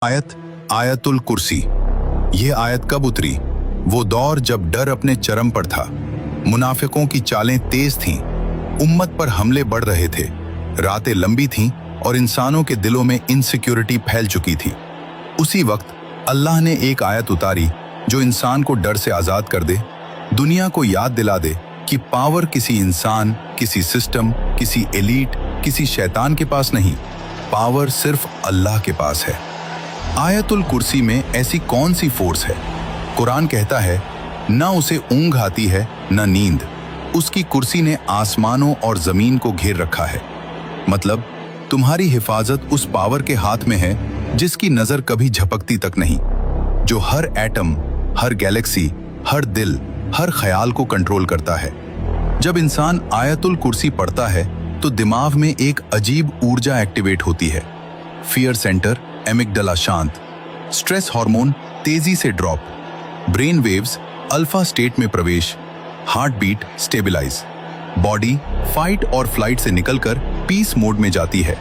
आयत आयतुल कुर्सी। ये आयत कब उतरी? वो दौर जब डर अपने चरम पर था, मुनाफिकों की चालें तेज थीं, उम्मत पर हमले बढ़ रहे थे, रातें लंबी थीं और इंसानों के दिलों में इनसिक्योरिटी फैल चुकी थी। उसी वक्त अल्लाह ने एक आयत उतारी जो इंसान को डर से आजाद कर दे, दुनिया को याद दिला दे कि पावर किसी इंसान, किसी सिस्टम, किसी एलीट, किसी शैतान के पास नहीं, पावर सिर्फ अल्लाह के पास है। आयतुल कुर्सी में ऐसी कौन सी फोर्स है? कुरान कहता है, ना उसे ऊंघ आती है ना नींद, उसकी कुर्सी ने आसमानों और जमीन को घेर रखा है। मतलब तुम्हारी हिफाजत उस पावर के हाथ में है जिसकी नजर कभी झपकती तक नहीं, जो हर एटम, हर गैलेक्सी, हर दिल, हर ख्याल को कंट्रोल करता है। जब इंसान आयतुल कुर्सी पढ़ता है तो दिमाग में एक अजीब ऊर्जा एक्टिवेट होती है। फियर सेंटर, एमिगडाला शांत, स्ट्रेस हार्मोन तेजी से drop, brain waves alpha state में प्रवेश, heart beat stabilize, body fight और फ्लाइट से निकलकर पीस मोड में जाती है।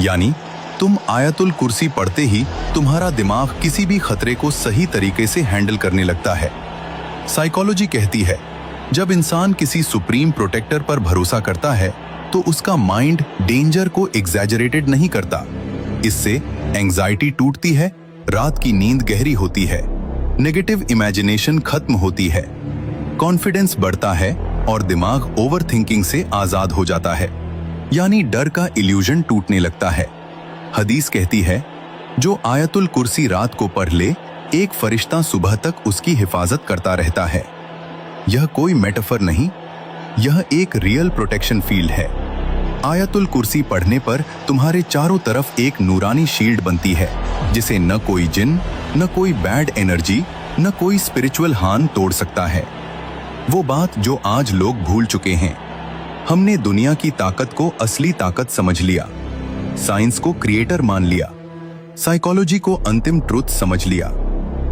यानी तुम आयतुल कुर्सी पढ़ते ही तुम्हारा दिमाग किसी भी खतरे को सही तरीके से हैंडल करने लगता है। साइकोलॉजी कहती है, जब इंसान किसी सुप्रीम प्रोटेक्टर पर भरोसा करता है तो उसका माइंड डेंजर को एग्जैजरेटेड नहीं करता। इससे एंजाइटी टूटती है, रात की नींद गहरी होती है, नेगेटिव इमेजिनेशन खत्म होती है, कॉन्फिडेंस बढ़ता है और दिमाग ओवर थिंकिंग से आजाद हो जाता है। यानी डर का इल्यूजन टूटने लगता है। हदीस कहती है, जो आयतुल कुर्सी रात को पढ़ ले, एक फरिश्ता सुबह तक उसकी हिफाजत करता रहता है। यह कोई मेटाफर नहीं, यह एक रियल प्रोटेक्शन फील्ड है। आयतुल कुर्सी पढ़ने पर तुम्हारे चारों तरफ एक नूरानी शील्ड बनती है, जिसे न कोई जिन, न कोई बैड एनर्जी, न कोई स्पिरिचुअल हार्म तोड़ सकता है। वो बात जो आज लोग भूल चुके हैं। हमने दुनिया की ताकत को असली ताकत समझ लिया, साइंस को क्रिएटर मान लिया, साइकोलॉजी को अंतिम ट्रुथ समझ लिया।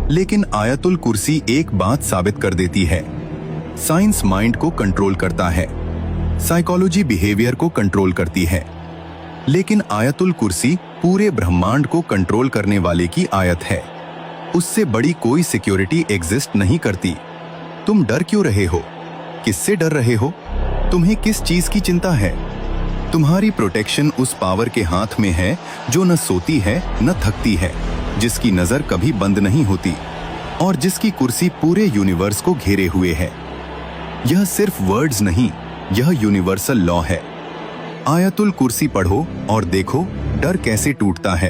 लेकिन आयतुल कुर्सी एक बात साबित कर देती है, साइंस माइंड को कंट्रोल करता है, साइकोलॉजी बिहेवियर को कंट्रोल करती है, लेकिन आयतुल कुर्सी पूरे ब्रह्मांड को कंट्रोल करने वाले की आयत है। उससे बड़ी कोई सिक्योरिटी एग्जिस्ट नहीं करती। तुम डर क्यों रहे हो? किससे डर रहे हो? तुम्हें किस चीज की चिंता है? तुम्हारी प्रोटेक्शन उस पावर के हाथ में है जो न सोती है न थकती है, जिसकी नजर कभी बंद नहीं होती और जिसकी कुर्सी पूरे यूनिवर्स को घेरे हुए है। यह सिर्फ वर्ड्स नहीं, यह यूनिवर्सल लॉ है। आयतुल कुर्सी पढ़ो और देखो डर कैसे टूटता है।